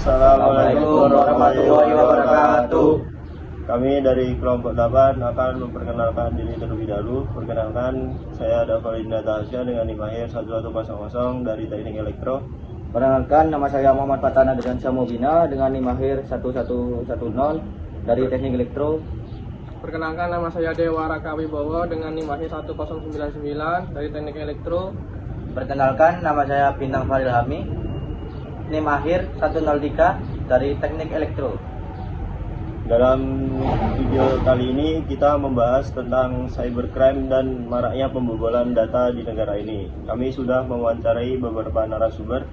Assalamualaikum warahmatullahi wabarakatuh. Kami dari kelompok 8 akan memperkenalkan diri terlebih dahulu. Perkenalkan, saya Davalina Tasya dengan NIM akhir 1100 dari Teknik Elektro. Perkenalkan, nama saya Muhammad Fatana dengan Samobina dengan NIM akhir 1110 dari Teknik Elektro. Perkenalkan, nama saya Dewa Raka Wibowo dengan NIM akhir 1099 dari Teknik Elektro. Perkenalkan, nama saya Bintang Faril Hami, NIM akhir 103 dari Teknik Elektro. Dalam video kali ini kita membahas tentang cybercrime dan maraknya pembobolan data di negara ini. Kami sudah mewawancarai beberapa narasumber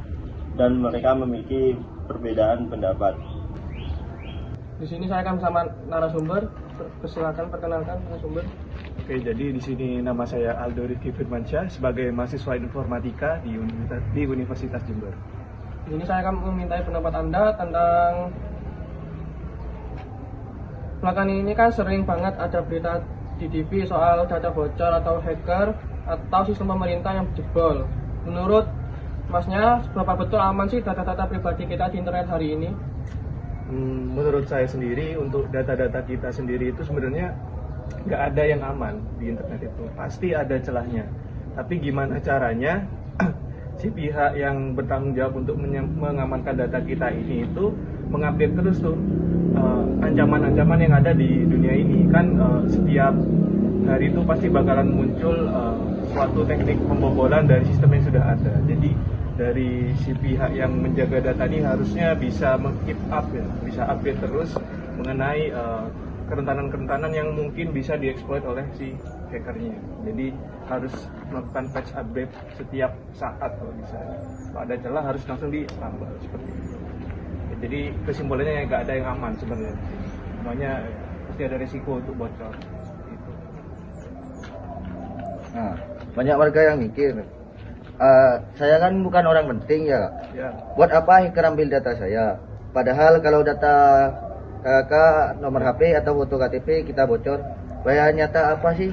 dan mereka memiliki perbedaan pendapat. Di sini saya akan bersama narasumber. Silakan perkenalkan narasumber. Oke, jadi di sini nama saya Aldo Rifki Firmansyah sebagai mahasiswa informatika di Universitas Jember. Di sini saya akan memintai pendapat Anda tentang belakangan ini kan sering banget ada berita di TV soal data bocor atau hacker atau sistem pemerintah yang jebol. Menurut Masnya, seberapa betul aman sih data-data pribadi kita di internet hari ini? Menurut saya sendiri, untuk data-data kita sendiri itu sebenarnya nggak ada yang aman di internet itu. Pasti ada celahnya. Tapi gimana caranya si pihak yang bertanggung jawab untuk mengamankan data kita ini itu mengupdate terus tuh ancaman-ancaman yang ada di dunia ini. Kan setiap hari itu pasti bakalan muncul suatu teknik pembobolan dari sistem yang sudah ada. Jadi dari si pihak yang menjaga data ini harusnya bisa keep up ya, bisa update terus mengenai kerentanan-kerentanan yang mungkin bisa dieksploit oleh si hackernya. Jadi harus melakukan patch update setiap saat kalau bisa. Kalau ada celah harus langsung ditambah seperti itu. Jadi kesimpulannya nggak ada yang aman sebenarnya. Semuanya pasti ada risiko untuk bocor. Itu. Nah, banyak warga yang mikir, saya kan bukan orang penting ya. Ya. Buat apa hacker ambil data saya? Padahal kalau data kakak, nomor HP atau foto KTP kita bocor, bahaya nyata apa sih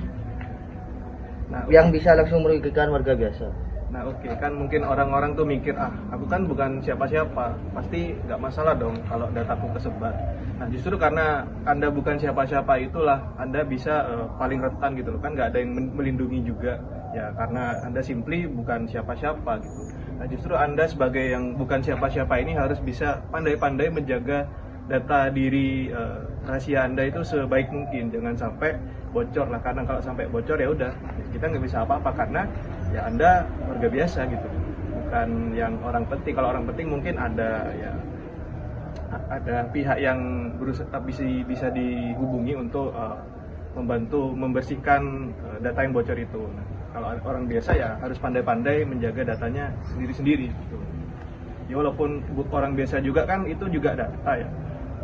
yang bisa langsung merugikan warga biasa? Nah oke, kan mungkin orang-orang tuh mikir, aku kan bukan siapa-siapa, pasti nggak masalah dong kalau dataku kesebar. Nah justru karena Anda bukan siapa-siapa itulah Anda bisa paling rentan gitu loh, kan nggak ada yang melindungi juga ya, karena Anda simply bukan siapa-siapa gitu. Nah justru Anda sebagai yang bukan siapa-siapa ini harus bisa pandai-pandai menjaga data diri rahasia Anda itu sebaik mungkin, jangan sampai bocor lah, karena kalau sampai bocor ya udah kita nggak bisa apa-apa, karena ya Anda warga biasa gitu, bukan yang orang penting. Kalau orang penting mungkin ada ya, ada pihak yang berusaha bisa dihubungi untuk membantu membersihkan data yang bocor itu. Nah, kalau orang biasa ya harus pandai-pandai menjaga datanya sendiri-sendiri gitu. Ya walaupun orang biasa juga kan itu juga data ya.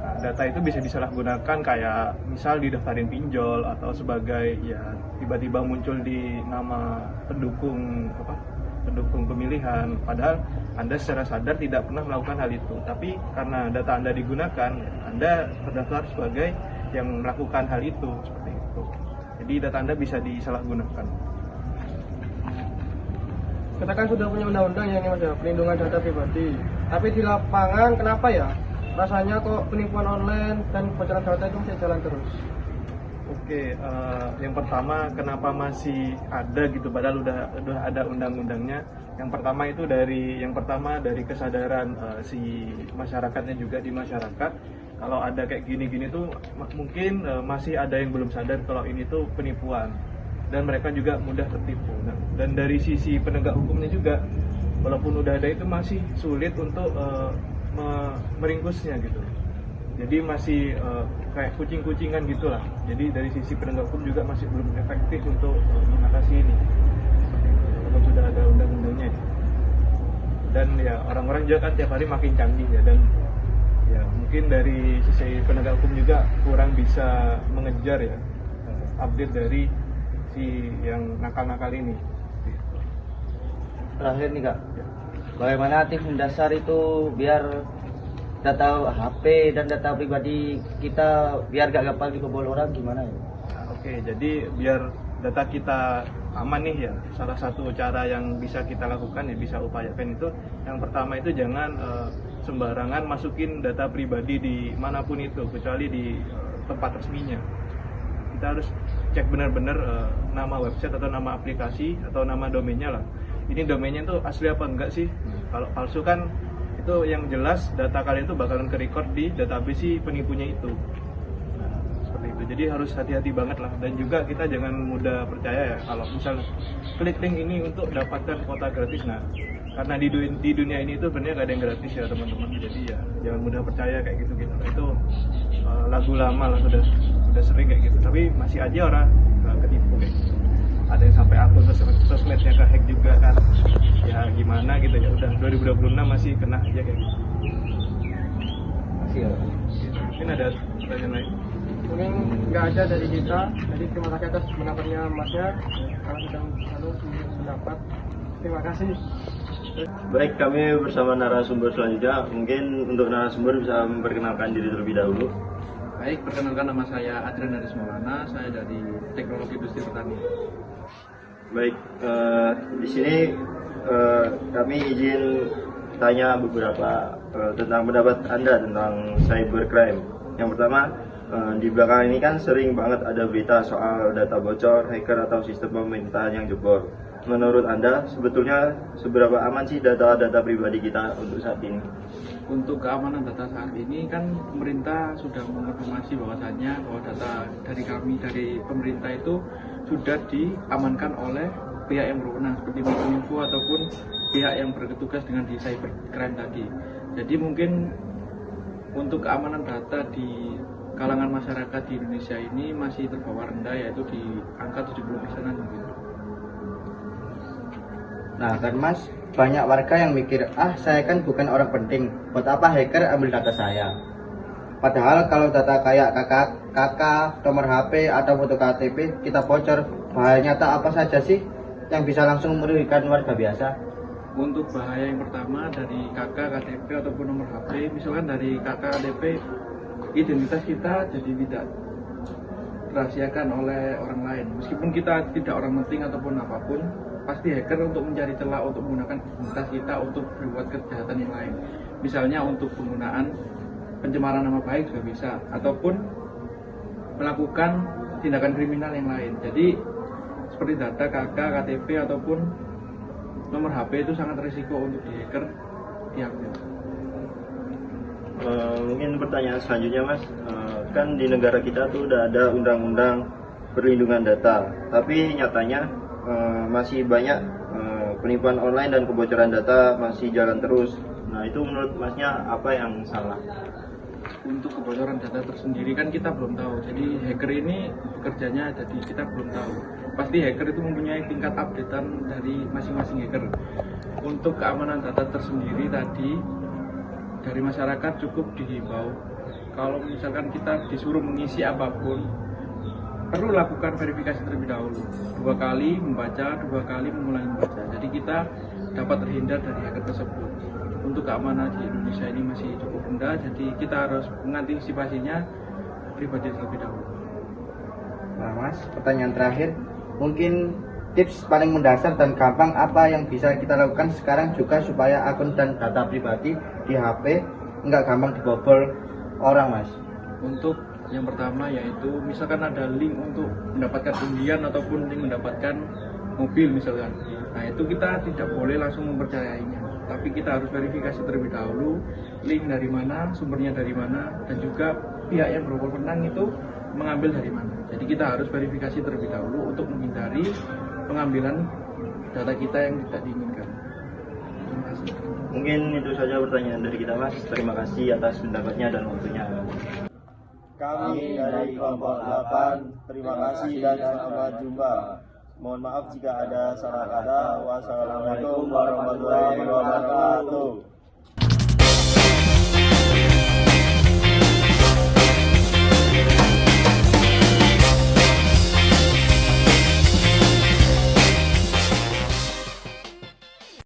Nah, data itu bisa disalahgunakan, kayak misal didaftarin pinjol atau sebagai ya tiba-tiba muncul di nama pendukung pemilihan, padahal Anda secara sadar tidak pernah melakukan hal itu, tapi karena data Anda digunakan, Anda terdaftar sebagai yang melakukan hal itu, seperti itu. Jadi data Anda bisa disalahgunakan. Kita kan sudah punya undang-undang yang ini Mas ya, pelindungan data pribadi. Tapi di lapangan kenapa ya rasanya kok penipuan online dan bocoran data itu masih jalan terus? Oke, yang pertama kenapa masih ada gitu padahal udah ada undang-undangnya. Yang pertama dari kesadaran si masyarakatnya juga di masyarakat. Kalau ada kayak gini-gini tuh mungkin masih ada yang belum sadar kalau ini tuh penipuan dan mereka juga mudah tertipu. Nah, dan dari sisi penegak hukumnya juga, walaupun udah ada itu masih sulit untuk meringkusnya gitu. Jadi masih kayak kucing-kucingan gitulah. Jadi dari sisi penegak hukum juga masih belum efektif untuk mengatasi ini. Walaupun sudah ada undang-undangnya. Dan ya orang-orang juga kan tiap hari makin canggih ya, dan ya mungkin dari sisi penegak hukum juga kurang bisa mengejar ya update dari si yang nakal-nakal ini. Terakhir nih Kak, bagaimana tips mendasar itu biar data HP dan data pribadi kita biar gak gampang dibobol orang, gimana ya? Oke, jadi biar data kita aman nih ya, salah satu cara yang bisa kita lakukan ya, bisa upayakan itu, yang pertama itu jangan sembarangan masukin data pribadi di manapun itu, kecuali di tempat resminya. Kita harus cek benar-benar nama website atau nama aplikasi atau nama domainnya lah. Ini domainnya itu asli apa enggak sih? Kalau palsu kan itu yang jelas data kalian itu bakalan ke-record di database si penipunya itu. Nah, seperti itu. Jadi harus hati-hati banget lah. Dan juga kita jangan mudah percaya ya kalau misalnya klik link ini untuk dapatkan kuota gratis. Nah, karena di dunia ini itu sebenarnya gak ada yang gratis ya teman-teman. Jadi ya jangan mudah percaya kayak gitu. Itu lagu lama lah, sudah sering kayak gitu. Tapi masih aja orang ketipu kayak gitu. Ada yang sampai akun sosmednya kehack juga kan. Ya gimana gitu ya, udah 2026 masih kena aja kayak gitu. Masih ya. Mungkin ada pertanyaan lain? Mungkin nggak ada dari kita, jadi terima kasih atas pendapatnya Masnya. Kalau sudah pendapat, terima kasih. Baik, kami bersama narasumber selanjutnya. Mungkin untuk narasumber bisa memperkenalkan diri terlebih dahulu. Baik, perkenalkan nama saya Adrian Haris Maulana, saya dari Teknologi Industri Pertanian. Baik, di sini kami izin tanya beberapa tentang pendapat Anda tentang cybercrime. Yang pertama, di belakang ini kan sering banget ada berita soal data bocor, hacker atau sistem pemerintahan yang jebol. Menurut Anda, sebetulnya seberapa aman sih data-data pribadi kita untuk saat ini? Untuk keamanan data saat ini kan pemerintah sudah mengonfirmasi bahwasannya bahwa data dari kami, dari pemerintah itu sudah diamankan oleh pihak yang berwenang seperti Kominfo ataupun pihak yang bertugas dengan di cybercrime tadi. Jadi mungkin untuk keamanan data di kalangan masyarakat di Indonesia ini masih terbawa rendah, yaitu di angka 70%-an mungkin. Nah kan Mas, banyak warga yang mikir, saya kan bukan orang penting, buat apa hacker ambil data saya? Padahal kalau data kayak KK, nomor HP, atau foto KTP kita bocor, bahaya nyata apa saja sih yang bisa langsung merugikan warga biasa? Untuk bahaya yang pertama dari KK, KTP ataupun nomor HP, misalkan dari KK, KTP, identitas kita jadi tidak dirahasiakan oleh orang lain. Meskipun kita tidak orang penting ataupun apapun, pasti hacker untuk mencari celah untuk menggunakan identitas kita untuk berbuat kejahatan yang lain. Misalnya untuk penggunaan pencemaran nama baik juga bisa, ataupun melakukan tindakan kriminal yang lain. Jadi seperti data KK, KTP ataupun nomor HP itu sangat risiko untuk di-hacker diambil. Mungkin pertanyaan selanjutnya Mas, kan di negara kita tuh udah ada undang-undang perlindungan data, tapi nyatanya masih banyak penipuan online dan kebocoran data masih jalan terus. Nah itu menurut Masnya apa yang salah? Untuk kebocoran data tersendiri kan kita belum tahu. Jadi hacker ini kerjanya jadi kita belum tahu. Pasti hacker itu mempunyai tingkat updatean dari masing-masing hacker. Untuk keamanan data tersendiri tadi dari masyarakat cukup dihimbau. Kalau misalkan kita disuruh mengisi apapun, perlu lakukan verifikasi terlebih dahulu. 2 kali membaca, 2 kali mengulangi membaca. Jadi kita dapat terhindar dari hacker tersebut. Untuk keamanan di Indonesia ini masih cukup rendah, jadi kita harus mengantisipasinya pribadi terlebih dahulu. Nah Mas, pertanyaan terakhir, mungkin tips paling mendasar dan gampang apa yang bisa kita lakukan sekarang juga supaya akun dan data pribadi di HP nggak gampang dibobol orang Mas? Untuk yang pertama yaitu misalkan ada link untuk mendapatkan undian ataupun link mendapatkan mobil misalkan. Nah itu kita tidak boleh langsung mempercayainya, tapi kita harus verifikasi terlebih dahulu link dari mana, sumbernya dari mana, dan juga pihak yang berwenang itu mengambil dari mana. Jadi kita harus verifikasi terlebih dahulu untuk menghindari pengambilan data kita yang tidak diinginkan. Terima kasih. Mungkin itu saja pertanyaan dari kita Mas. Terima kasih atas pendapatnya dan waktunya. Kami dari kelompok 8, terima kasih dan sampai jumpa. Mohon maaf jika ada salah kata. Wassalamualaikum warahmatullahi wabarakatuh.